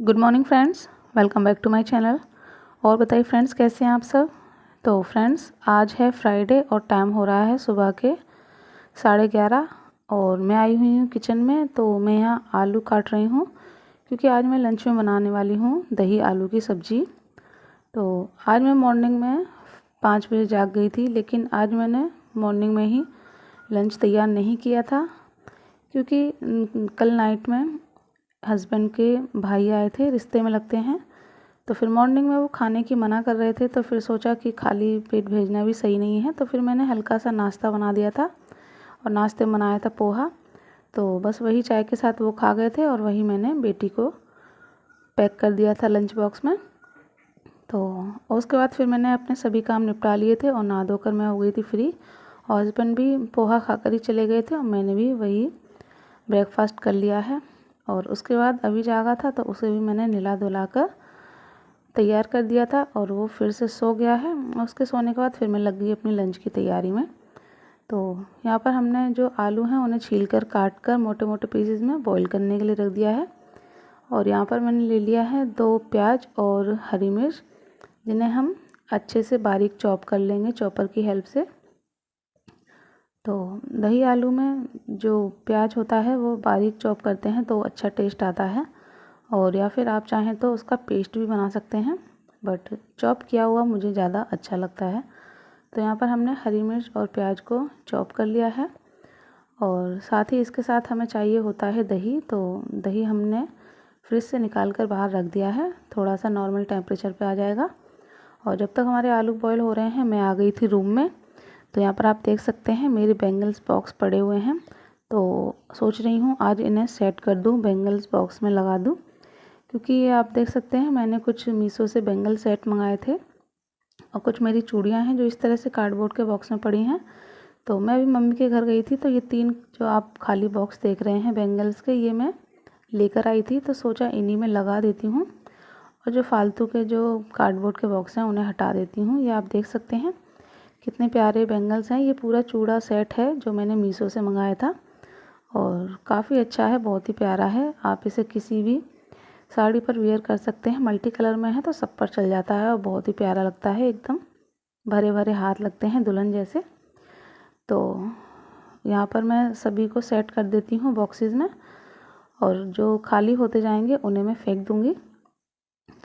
Good morning friends, welcome back to my channel. और बताइए friends, कैसे हैं आप सब। तो फ्रेंड्स, आज है फ्राइडे और टाइम हो रहा है सुबह के 11:30 और मैं आई हुई हूँ किचन में। तो मैं यहाँ आलू काट रही हूँ क्योंकि आज मैं लंच में बनाने वाली हूँ दही आलू की सब्ज़ी। तो आज मैं मॉर्निंग में 5 बजे जाग गई थी, लेकिन आज मैंने मॉर्निंग में ही लंच तैयार नहीं किया था क्योंकि कल नाइट में हस्बैंड के भाई आए थे, रिश्ते में लगते हैं। तो फिर मॉर्निंग में वो खाने की मना कर रहे थे, तो फिर सोचा कि खाली पेट भेजना भी सही नहीं है। तो फिर मैंने हल्का सा नाश्ता बना दिया था और नाश्ते में बनाया था पोहा। तो बस वही चाय के साथ वो खा गए थे और वही मैंने बेटी को पैक कर दिया था लंच बॉक्स में। तो उसके बाद फिर मैंने अपने सभी काम निपटा लिए थे और नहा धोकर मैं हो गई थी फ्री। और हस्बैंड भी पोहा खाकर ही चले गए थे और मैंने भी वही ब्रेकफास्ट कर लिया है। और उसके बाद अभी जागा था तो उसे भी मैंने नहला धुला कर तैयार कर दिया था और वो फिर से सो गया है। उसके सोने के बाद फिर मैं लग गई अपनी लंच की तैयारी में। तो यहाँ पर हमने जो आलू हैं उन्हें छील कर काट कर मोटे मोटे पीसेस में बॉईल करने के लिए रख दिया है। और यहाँ पर मैंने ले लिया है 2 प्याज और हरी मिर्च, जिन्हें हम अच्छे से बारीक चॉप कर लेंगे चॉपर की हेल्प से। तो दही आलू में जो प्याज होता है वो बारीक चॉप करते हैं तो अच्छा टेस्ट आता है, और या फिर आप चाहें तो उसका पेस्ट भी बना सकते हैं, बट चॉप किया हुआ मुझे ज़्यादा अच्छा लगता है। तो यहाँ पर हमने हरी मिर्च और प्याज को चॉप कर लिया है। और साथ ही इसके साथ हमें चाहिए होता है दही। तो दही हमने फ्रिज से निकाल कर बाहर रख दिया है, थोड़ा सा नॉर्मल टेम्परेचर पे आ जाएगा। और जब तक हमारे आलू बॉईल हो रहे हैं मैं आ गई थी रूम में। तो यहाँ पर आप देख सकते हैं मेरे बैंगल्स बॉक्स पड़े हुए हैं। तो सोच रही हूँ आज इन्हें सेट कर दूँ, बैंगल्स बॉक्स में लगा दूँ, क्योंकि ये आप देख सकते हैं मैंने कुछ मीशो से बैंगल सेट मंगाए थे और कुछ मेरी चूड़ियाँ हैं जो इस तरह से कार्डबोर्ड के बॉक्स में पड़ी हैं। तो मैं अभी मम्मी के घर गई थी तो ये 3 जो आप खाली बॉक्स देख रहे हैं बैंगल्स के, ये मैं लेकर आई थी। तो सोचा इन्हीं में लगा देती हूँ और जो फालतू के जो कार्डबोर्ड के बॉक्स हैं उन्हें हटा देती हूँ। ये आप देख सकते हैं कितने प्यारे बैंगल्स हैं। ये पूरा चूड़ा सेट है जो मैंने मीशो से मंगाया था और काफ़ी अच्छा है, बहुत ही प्यारा है। आप इसे किसी भी साड़ी पर वेयर कर सकते हैं, मल्टी कलर में है तो सब पर चल जाता है और बहुत ही प्यारा लगता है, एकदम भरे भरे हाथ लगते हैं दुल्हन जैसे। तो यहाँ पर मैं सभी को सेट कर देती हूँ बॉक्सेस में और जो खाली होते जाएंगे उन्हें मैं फेंक दूँगी।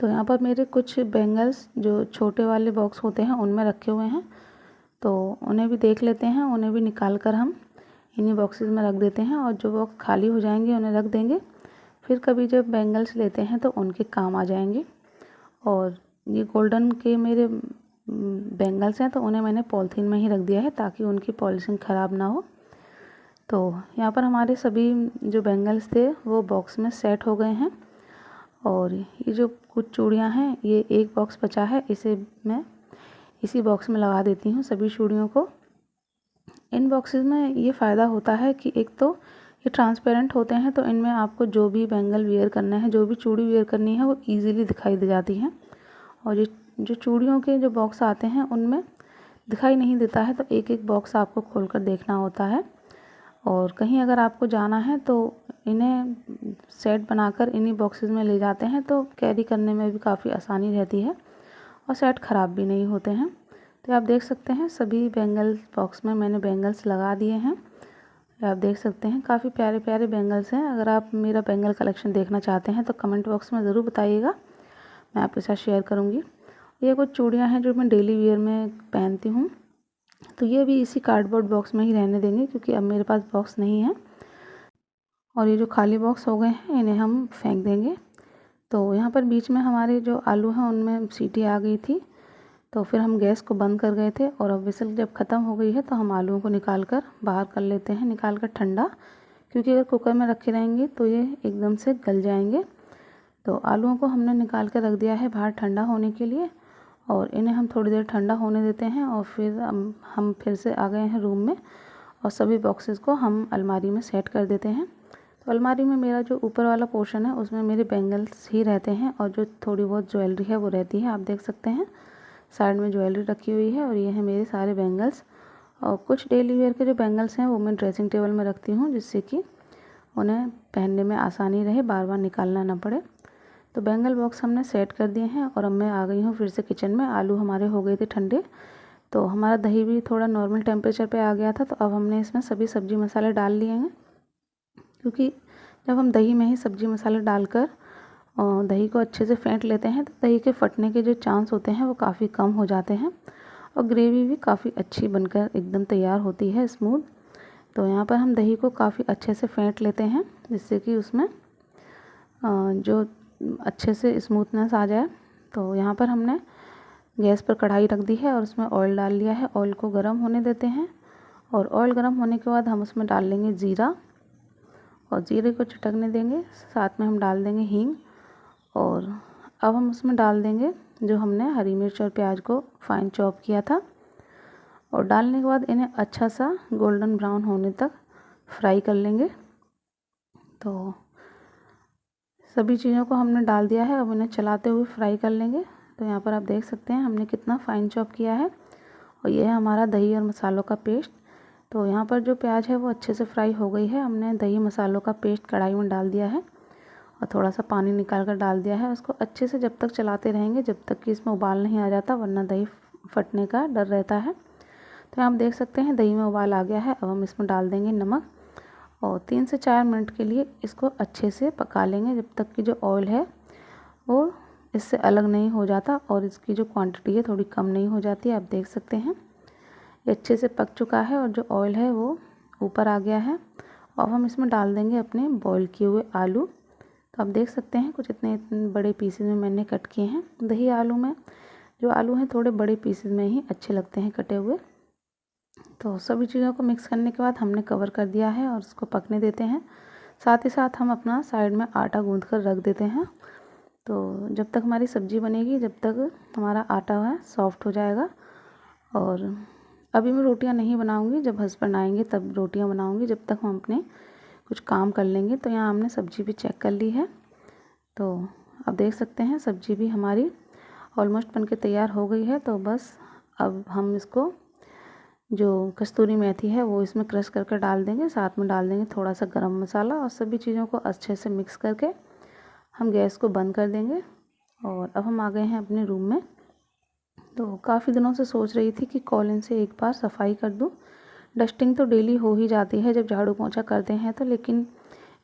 तो यहाँ पर मेरे कुछ बैंगल्स जो छोटे वाले बॉक्स होते हैं उनमें रखे हुए हैं, तो उन्हें भी देख लेते हैं। उन्हें भी निकाल कर हम इन्हीं बॉक्सेस में रख देते हैं और जो बॉक्स खाली हो जाएंगे उन्हें रख देंगे। फिर कभी जब बैंगल्स लेते हैं तो उनके काम आ जाएंगे। और ये गोल्डन के मेरे बैंगल्स हैं तो उन्हें मैंने पॉलीथीन में ही रख दिया है ताकि उनकी पॉलिशिंग ख़राब ना हो। तो यहाँ पर हमारे सभी जो बैंगल्स थे वो बॉक्स में सेट हो गए हैं। और ये जो कुछ चूड़ियाँ हैं, ये एक बॉक्स बचा है, इसे मैं इसी बॉक्स में लगा देती हूँ सभी चूड़ियों को। इन बॉक्सेस में ये फ़ायदा होता है कि एक तो ये ट्रांसपेरेंट होते हैं, तो इनमें आपको जो भी बैंगल वियर करना है, जो भी चूड़ी वियर करनी है वो ईज़िली दिखाई दे जाती हैं। और ये जो चूड़ियों के जो बॉक्स आते हैं उनमें दिखाई नहीं देता है, तो एक एक बॉक्स आपको खोलकर देखना होता है। और कहीं अगर आपको जाना है तो इन्हें सेट बनाकर इन्हीं बॉक्सेस में ले जाते हैं तो कैरी करने में भी काफ़ी आसानी रहती है और सेट ख़राब भी नहीं होते हैं। तो आप देख सकते हैं सभी बैंगल्स बॉक्स में मैंने बैंगल्स लगा दिए हैं। आप देख सकते हैं काफ़ी प्यारे प्यारे बैंगल्स हैं। अगर आप मेरा बैंगल कलेक्शन देखना चाहते हैं तो कमेंट बॉक्स में ज़रूर बताइएगा, मैं आपके साथ शेयर करूँगी। ये कुछ चूड़ियाँ हैं जो मैं डेली वेयर में पहनती हूँ, तो ये भी इसी कार्डबोर्ड बॉक्स में ही रहने देंगे क्योंकि अब मेरे पास बॉक्स नहीं है। और ये जो खाली बॉक्स हो गए हैं इन्हें हम फेंक देंगे। तो यहाँ पर बीच में हमारे जो आलू हैं उनमें सीटी आ गई थी, तो फिर हम गैस को बंद कर गए थे। और अब विसल जब ख़त्म हो गई है तो हम आलूओं को निकाल कर बाहर कर लेते हैं, निकाल कर ठंडा, क्योंकि अगर कुकर में रखे रहेंगे तो ये एकदम से गल जाएंगे। तो आलूओं को हमने निकाल कर रख दिया है बाहर ठंडा होने के लिए और इन्हें हम थोड़ी देर ठंडा होने देते हैं। और फिर हम फिर से आ गए हैं रूम में और सभी बॉक्सेस को हम अलमारी में सेट कर देते हैं। तो अलमारी में मेरा जो ऊपर वाला पोर्शन है उसमें मेरे बैंगल्स ही रहते हैं और जो थोड़ी बहुत ज्वेलरी है वो रहती है। आप देख सकते हैं साइड में ज्वेलरी रखी हुई है और ये है मेरे सारे बैंगल्स। और कुछ डेली वेयर के जो बैंगल्स हैं वो मैं ड्रेसिंग टेबल में रखती हूँ जिससे कि उन्हें पहनने में आसानी रहे, बार बार निकालना ना पड़े। तो बैंगल बॉक्स हमने सेट कर दिए हैं और अब मैं आ गई हूँ फिर से किचन में। आलू हमारे हो गए थे ठंडे, तो हमारा दही भी थोड़ा नॉर्मल टेम्परेचर पे आ गया था। तो अब हमने इसमें सभी सब्ज़ी मसाले डाल लिए हैं, क्योंकि जब हम दही में ही सब्ज़ी मसाले डालकर दही को अच्छे से फेंट लेते हैं तो दही के फटने के जो चांस होते हैं वो काफ़ी कम हो जाते हैं और ग्रेवी भी काफ़ी अच्छी बनकर एकदम तैयार होती है, स्मूथ। तो यहाँ पर हम दही को काफ़ी अच्छे से फेंट लेते हैं, जिससे कि उसमें जो अच्छे से स्मूथनेस आ जाए। तो यहाँ पर हमने गैस पर कढ़ाई रख दी है और उसमें ऑयल डाल लिया है। ऑयल को गर्म होने देते हैं और ऑयल गर्म होने के बाद हम उसमें डाल लेंगे ज़ीरा और ज़ीरे को चटकने देंगे। साथ में हम डाल देंगे हींग और अब हम उसमें डाल देंगे जो हमने हरी मिर्च और प्याज को फाइन चॉप किया था। और डालने के बाद इन्हें अच्छा सा गोल्डन ब्राउन होने तक फ्राई कर लेंगे। तो सभी चीज़ों को हमने डाल दिया है, अब इन्हें चलाते हुए फ्राई कर लेंगे। तो यहाँ पर आप देख सकते हैं हमने कितना फाइन चॉप किया है और ये है हमारा दही और मसालों का पेस्ट। तो यहाँ पर जो प्याज है वो अच्छे से फ्राई हो गई है। हमने दही मसालों का पेस्ट कढ़ाई में डाल दिया है और थोड़ा सा पानी निकाल कर डाल दिया है। उसको अच्छे से जब तक चलाते रहेंगे जब तक कि इसमें उबाल नहीं आ जाता, वरना दही फटने का डर रहता है। तो आप देख सकते हैं दही में उबाल आ गया है। अब हम इसमें डाल देंगे नमक और 3 से 4 मिनट के लिए इसको अच्छे से पका लेंगे, जब तक कि जो ऑयल है वो इससे अलग नहीं हो जाता और इसकी जो क्वांटिटी है थोड़ी कम नहीं हो जाती। आप देख सकते हैं ये अच्छे से पक चुका है और जो ऑयल है वो ऊपर आ गया है। अब हम इसमें डाल देंगे अपने बॉईल किए हुए आलू। तो आप देख सकते हैं कुछ इतने बड़े पीसेज में मैंने कट किए हैं। दही आलू में जो आलू हैं थोड़े बड़े पीसेज में ही अच्छे लगते हैं कटे हुए। तो सभी चीज़ों को मिक्स करने के बाद हमने कवर कर दिया है और उसको पकने देते हैं। साथ ही साथ हम अपना साइड में आटा गूँथ कर रख देते हैं। तो जब तक हमारी सब्ज़ी बनेगी जब तक हमारा आटा है सॉफ्ट हो जाएगा। और अभी मैं रोटियां नहीं बनाऊंगी, जब हस्बैंड आएंगे तब रोटियां बनाऊंगी। जब तक हम अपने कुछ काम कर लेंगे। तो यहाँ हमने सब्ज़ी भी चेक कर ली है। तो आप देख सकते हैं सब्ज़ी भी हमारी ऑलमोस्ट बनके तैयार हो गई है। तो बस अब हम इसको जो कस्तूरी मेथी है वो इसमें क्रश करके डाल देंगे। साथ में डाल देंगे थोड़ा सा गरम मसाला और सभी चीज़ों को अच्छे से मिक्स करके हम गैस को बंद कर देंगे। और अब हम आ गए हैं अपने रूम में। तो काफ़ी दिनों से सोच रही थी कि कॉलिन से एक बार सफाई कर दूं। डस्टिंग तो डेली हो ही जाती है जब झाड़ू पोंछा करते हैं तो, लेकिन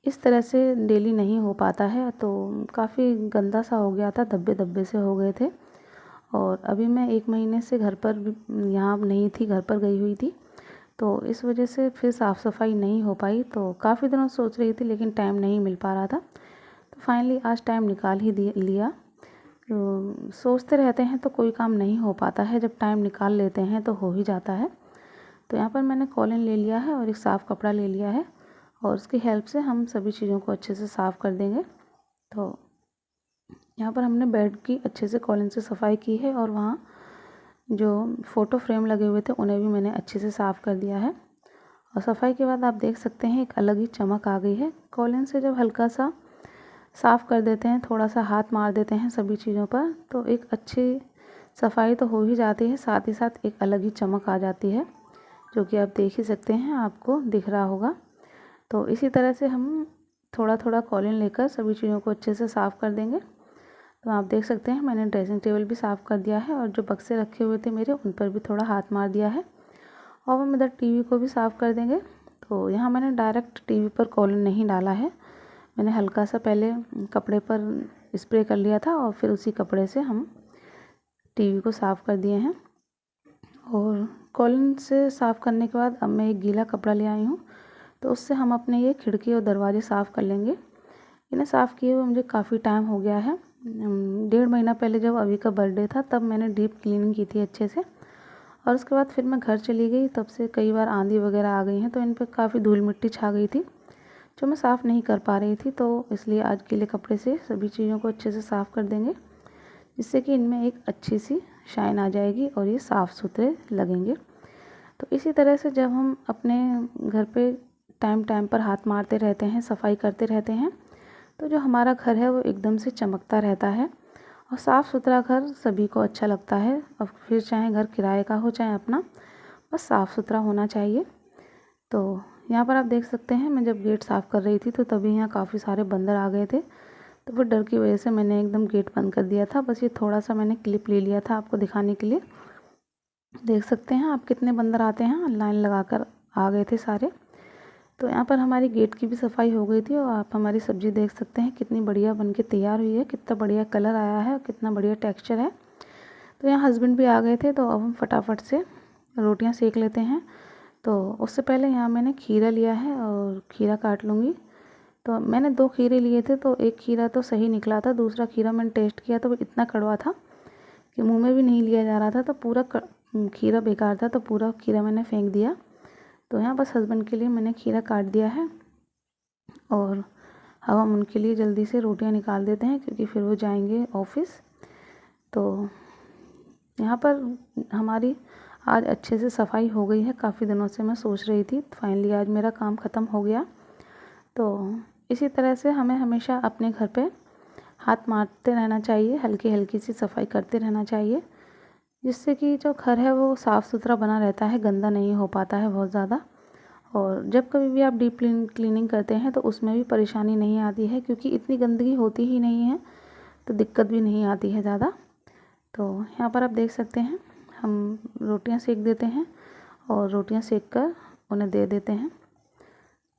इस तरह से डेली नहीं हो पाता है। तो काफ़ी गंदा सा हो गया था, धब्बे धब्बे से हो गए थे। और अभी मैं 1 महीने से घर पर यहाँ नहीं थी, घर पर गई हुई थी, तो इस वजह से फिर साफ़ सफाई नहीं हो पाई। तो काफ़ी दिनों सोच रही थी लेकिन टाइम नहीं मिल पा रहा था। तो फाइनली आज टाइम निकाल ही लिया। तो सोचते रहते हैं तो कोई काम नहीं हो पाता है, जब टाइम निकाल लेते हैं तो हो ही जाता है। तो यहाँ पर मैंने कॉलिन ले लिया है और एक साफ़ कपड़ा ले लिया है और उसकी हेल्प से हम सभी चीज़ों को अच्छे से साफ़ कर देंगे। तो यहाँ पर हमने बेड की अच्छे से कॉलिन से सफाई की है और वहाँ जो फ़ोटो फ्रेम लगे हुए थे उन्हें भी मैंने अच्छे से साफ़ कर दिया है। और सफाई के बाद आप देख सकते हैं एक अलग ही चमक आ गई है। कॉलिन से जब हल्का सा साफ़ कर देते हैं, थोड़ा सा हाथ मार देते हैं सभी चीज़ों पर, तो एक अच्छी सफाई तो हो ही जाती है, साथ ही साथ एक अलग ही चमक आ जाती है, जो कि आप देख ही सकते हैं, आपको दिख रहा होगा। तो इसी तरह से हम थोड़ा थोड़ा कॉलिन लेकर सभी चीज़ों को अच्छे से साफ़ कर देंगे। तो आप देख सकते हैं मैंने ड्रेसिंग टेबल भी साफ़ कर दिया है और जो बक्से रखे हुए थे मेरे उन पर भी थोड़ा हाथ मार दिया है। और हम इधर टीवी को भी साफ़ कर देंगे। तो यहाँ मैंने डायरेक्ट टीवी पर कॉलिन नहीं डाला है, मैंने हल्का सा पहले कपड़े पर स्प्रे कर लिया था और फिर उसी कपड़े से हम टीवी को साफ़ कर दिए हैं। और कॉलिन से साफ़ करने के बाद अब मैं एक गीला कपड़ा ले आई हूँ, तो उससे हम अपने ये खिड़की और दरवाजे साफ़ कर लेंगे। इन्हें साफ़ किए हुए मुझे काफ़ी टाइम हो गया है। 1.5 महीना पहले जब अभी का बर्थडे था तब मैंने डीप क्लीनिंग की थी अच्छे से, और उसके बाद फिर मैं घर चली गई। तब से कई बार आंधी वगैरह आ गई हैं तो इन पर काफ़ी धूल मिट्टी छा गई थी जो मैं साफ़ नहीं कर पा रही थी। तो इसलिए आज गीले कपड़े से सभी चीज़ों को अच्छे से साफ़ कर देंगे, जिससे कि इनमें एक अच्छी सी शाइन आ जाएगी और ये साफ़ सुथरे लगेंगे। तो इसी तरह से जब हम अपने घर पे टाइम टाइम पर हाथ मारते रहते हैं, सफाई करते रहते हैं, तो जो हमारा घर है वो एकदम से चमकता रहता है और साफ़ सुथरा घर सभी को अच्छा लगता है। और फिर चाहे घर किराए का हो चाहे अपना, बस साफ़ सुथरा होना चाहिए। तो यहाँ पर आप देख सकते हैं मैं जब गेट साफ़ कर रही थी तो तभी यहाँ काफ़ी सारे बंदर आ गए थे। तो वो डर की वजह से मैंने एकदम गेट बंद कर दिया था। बस ये थोड़ा सा मैंने क्लिप ले लिया था आपको दिखाने के लिए। देख सकते हैं आप कितने बंदर आते हैं, लाइन लगाकर आ गए थे सारे। तो यहाँ पर हमारी गेट की भी सफाई हो गई थी और आप हमारी सब्ज़ी देख सकते हैं कितनी बढ़िया बन के तैयार हुई है, कितना बढ़िया कलर आया है और कितना बढ़िया टेक्सचर है। तो यहाँ हस्बैंड भी आ गए थे, तो अब हम फटाफट से रोटियाँ सेक लेते हैं। तो उससे पहले यहाँ मैंने खीरा लिया है और खीरा काट लूँगी। तो मैंने 2 खीरे लिए थे, तो एक खीरा तो सही निकला था, दूसरा खीरा मैंने टेस्ट किया तो वो इतना कड़वा था कि मुँह में भी नहीं लिया जा रहा था। तो पूरा खीरा बेकार था, तो पूरा खीरा मैंने फेंक दिया। तो यहाँ बस हस्बैंड के लिए मैंने खीरा काट दिया है और अब हम उनके लिए जल्दी से रोटियां निकाल देते हैं क्योंकि फिर वो जाएंगे ऑफिस। तो यहाँ पर हमारी आज अच्छे से सफाई हो गई है। काफ़ी दिनों से मैं सोच रही थी, फाइनली आज मेरा काम ख़त्म हो गया। तो इसी तरह से हमें हमेशा अपने घर पे हाथ मारते रहना चाहिए, हल्की हल्की सी सफाई करते रहना चाहिए, जिससे कि जो घर है वो साफ़ सुथरा बना रहता है, गंदा नहीं हो पाता है बहुत ज़्यादा। और जब कभी भी आप डीप क्लीनिंग करते हैं तो उसमें भी परेशानी नहीं आती है क्योंकि इतनी गंदगी होती ही नहीं है, तो दिक्कत भी नहीं आती है ज़्यादा। तो यहाँ पर आप देख सकते हैं हम रोटियां सेक देते हैं और रोटियां सेक कर उन्हें दे देते हैं।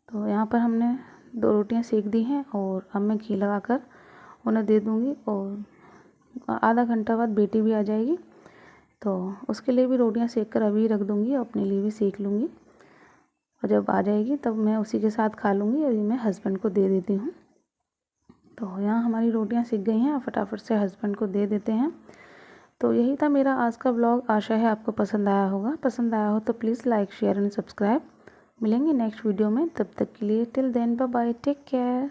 तो यहाँ पर हमने 2 रोटियां सेक दी हैं और अब मैं घी लगाकर उन्हें दे दूँगी और आधा घंटा बाद बेटी भी आ जाएगी, तो उसके लिए भी रोटियां सेक कर अभी रख दूँगी और अपने लिए भी सेक लूँगी। और जब आ जाएगी तब मैं उसी के साथ खा लूँगी। अभी मैं हस्बैंड को दे देती हूँ। तो यहाँ हमारी रोटियाँ सिक गई हैं, फटाफट से हस्बैंड को दे देते हैं। तो यही था मेरा आज का व्लॉग। आशा है आपको पसंद आया होगा। पसंद आया हो तो please like, share and subscribe. मिलेंगे नेक्स्ट वीडियो में, तब तक के लिए till then bye bye, take care.